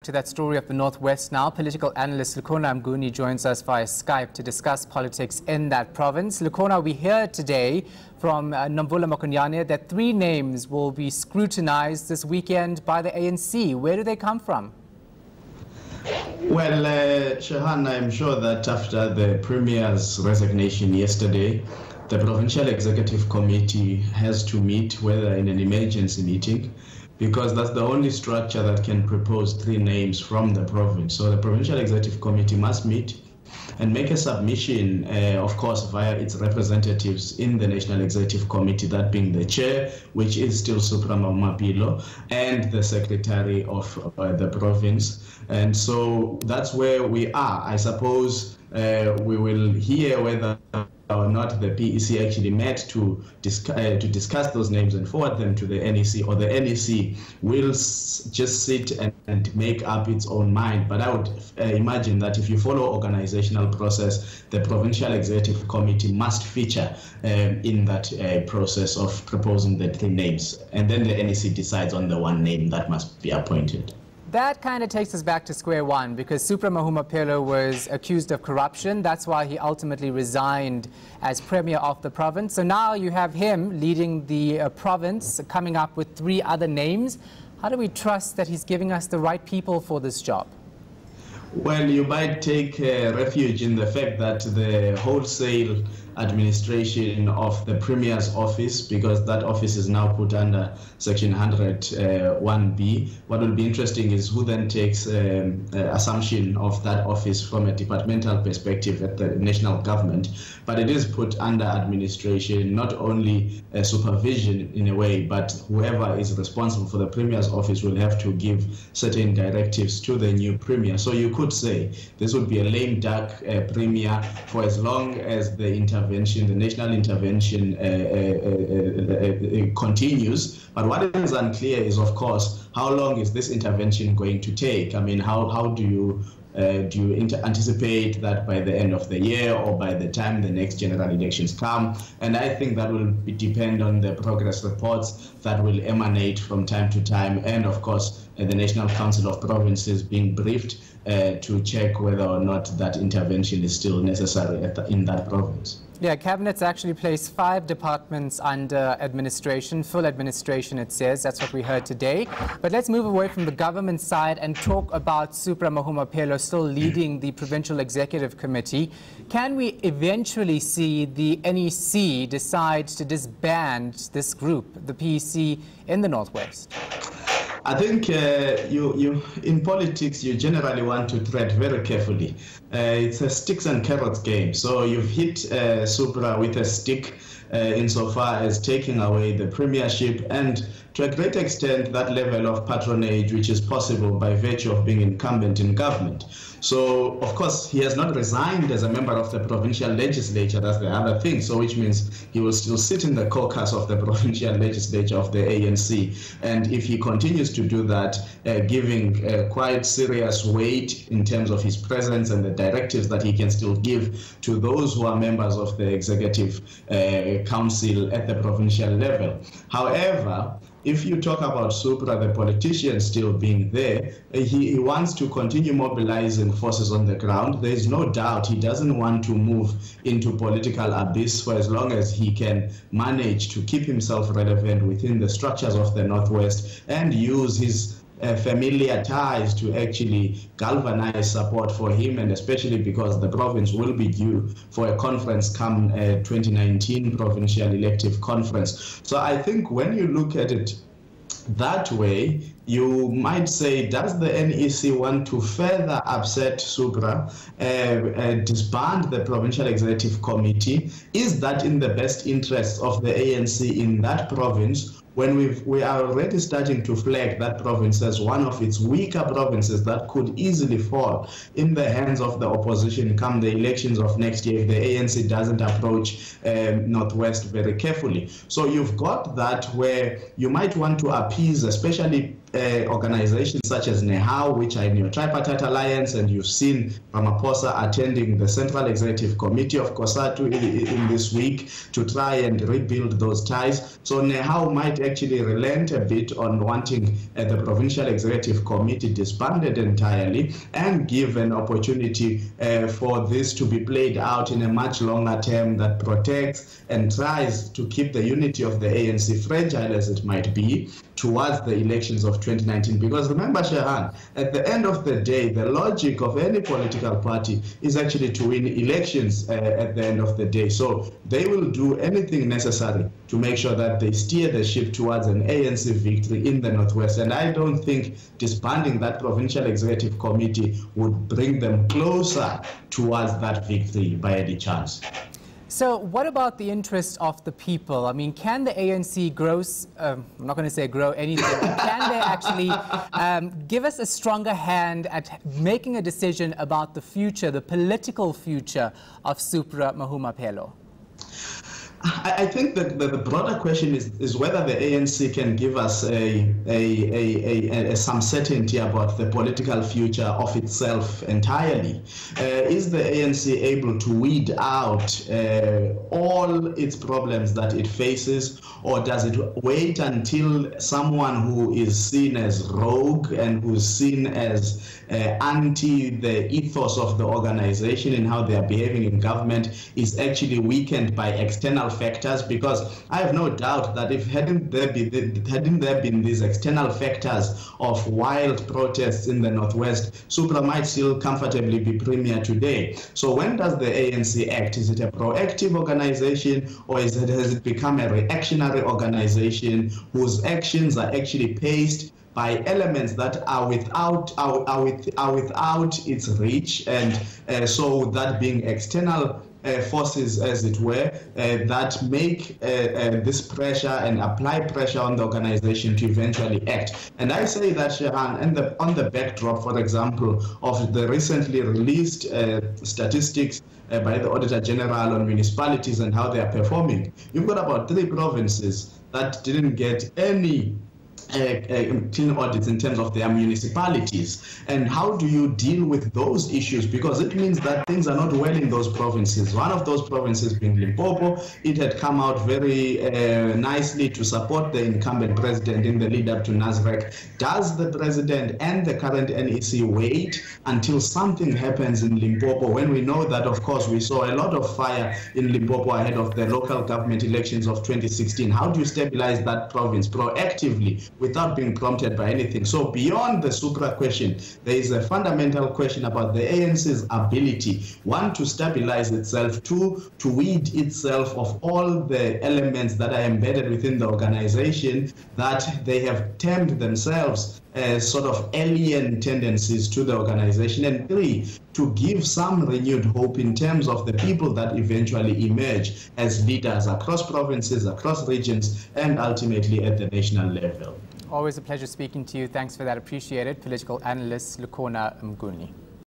To that story of the Northwest now, political analyst Lukhona Mnguni joins us via Skype to discuss politics in that province. Lukhona, we hear today from NW Mahumapelo that 3 names will be scrutinized this weekend by the ANC. Where do they come from? Well, Shahan, I'm sure that after the Premier's resignation yesterday, the Provincial Executive Committee has to meet, whether in an emergency meeting, because that's the only structure that can propose 3 names from the province. So the Provincial Executive Committee must meet and make a submission, of course, via its representatives in the National Executive Committee, that being the chair, which is still Supra Mahumapelo, and the secretary of the province. And so that's where we are. I suppose we will hear whether or not the PEC actually met to discuss those names and forward them to the NEC, or the NEC will just sit and make up its own mind. But I would imagine that if you follow organizational process, the Provincial Executive Committee must feature in that process of proposing the 3 names, and then the NEC decides on the 1 name that must be appointed. That kind of takes us back to square one, because Supra Mahumapelo was accused of corruption. That's why he ultimately resigned as Premier of the province. So now you have him leading the province, coming up with 3 other names. How do we trust that he's giving us the right people for this job? Well, you might take refuge in the fact that the wholesale administration of the Premier's office, because that office is now put under Section 101B. What will be interesting is who then takes assumption of that office from a departmental perspective at the national government. But it is put under administration, not only supervision in a way, but whoever is responsible for the Premier's office will have to give certain directives to the new Premier. So you could say this would be a lame duck Premier for as long as the national intervention continues. But what is unclear is, of course, how long is this intervention going to take? I mean, how do you anticipate that by the end of the year or by the time the next general elections come? And I think that will depend on the progress reports that will emanate from time to time, and of course the National Council of Provinces being briefed to check whether or not that intervention is still necessary in that province. Yeah, Cabinet's actually placed 5 departments under administration, full administration it says. That's what we heard today. But let's move away from the government side and talk about Supra Mahumapelo still leading the Provincial Executive Committee. Can we eventually see the NEC decide to disband this group, the PEC in the Northwest? I think in politics, you generally want to tread very carefully. It's a sticks and carrots game. So you've hit Supra with a stick insofar as taking away the premiership and, to a great extent, that level of patronage which is possible by virtue of being incumbent in government. So, of course, he has not resigned as a member of the provincial legislature. That's the other thing. So, which means he will still sit in the caucus of the provincial legislature of the ANC. And if he continues to do that, giving quite serious weight in terms of his presence and the directives that he can still give to those who are members of the executive council at the provincial level. However, if you talk about Supra, the politician still being there, he wants to continue mobilizing forces on the ground. There is no doubt he doesn't want to move into political abyss for as long as he can manage to keep himself relevant within the structures of the Northwest and use his familiar ties to actually galvanize support for him, and especially because the province will be due for a conference come 2019 provincial elective conference. So I think when you look at it that way, you might say, does the NEC want to further upset Supra, disband the Provincial Executive Committee? Is that in the best interest of the ANC in that province, when we are already starting to flag that province as one of its weaker provinces that could easily fall in the hands of the opposition come the elections of next year if the ANC doesn't approach Northwest very carefully? So you've got that where you might want to appease, especially organizations such as NEHAW, which are in your tripartite alliance, and you've seen Ramaphosa attending the Central Executive Committee of COSATU in this week to try and rebuild those ties. So NEHAW might actually relent a bit on wanting the Provincial Executive Committee disbanded entirely and give an opportunity for this to be played out in a much longer term that protects and tries to keep the unity of the ANC, fragile as it might be, towards the elections of 2019. Because remember, Shehan, at the end of the day, the logic of any political party is actually to win elections at the end of the day. So they will do anything necessary to make sure that they steer the ship towards an ANC victory in the Northwest. And I don't think disbanding that Provincial Executive Committee would bring them closer towards that victory by any chance. So what about the interest of the people? I mean, can the ANC grow, I'm not going to say grow anything, but can they actually give us a stronger hand at making a decision about the future, the political future of Supra Mahumapelo? I think that the broader question is whether the ANC can give us some certainty about the political future of itself entirely. Is the ANC able to weed out all its problems that it faces, or does it wait until someone who is seen as rogue and who's seen as anti the ethos of the organization and how they are behaving in government is actually weakened by external factors? Because I have no doubt that if hadn't there been these external factors of wild protests in the Northwest, Supra might still comfortably be premier today. So when does the ANC act? Is it a proactive organization, or has it become a reactionary organization whose actions are actually paced by elements that are without its reach, and so that being external forces, as it were, that make this pressure and apply pressure on the organization to eventually act. And I say that, Shehan, on the backdrop, for example, of the recently released statistics by the Auditor General on municipalities and how they are performing, you've got about 3 provinces that didn't get any clean audits in terms of their municipalities. And how do you deal with those issues? Because it means that things are not well in those provinces. One of those provinces being Limpopo, it had come out very nicely to support the incumbent president in the lead up to NASREC. Does the president and the current NEC wait until something happens in Limpopo, when we know that, of course, we saw a lot of fire in Limpopo ahead of the local government elections of 2016? How do you stabilize that province proactively without being prompted by anything? So beyond the Supra question, there is a fundamental question about the ANC's ability, one, to stabilize itself, two, to weed itself of all the elements that are embedded within the organization that they have termed themselves as sort of alien tendencies to the organization, and 3, to give some renewed hope in terms of the people that eventually emerge as leaders across provinces, across regions, and ultimately at the national level. Always a pleasure speaking to you. Thanks for that. Appreciate it. Political analyst Lukhona Mnguni.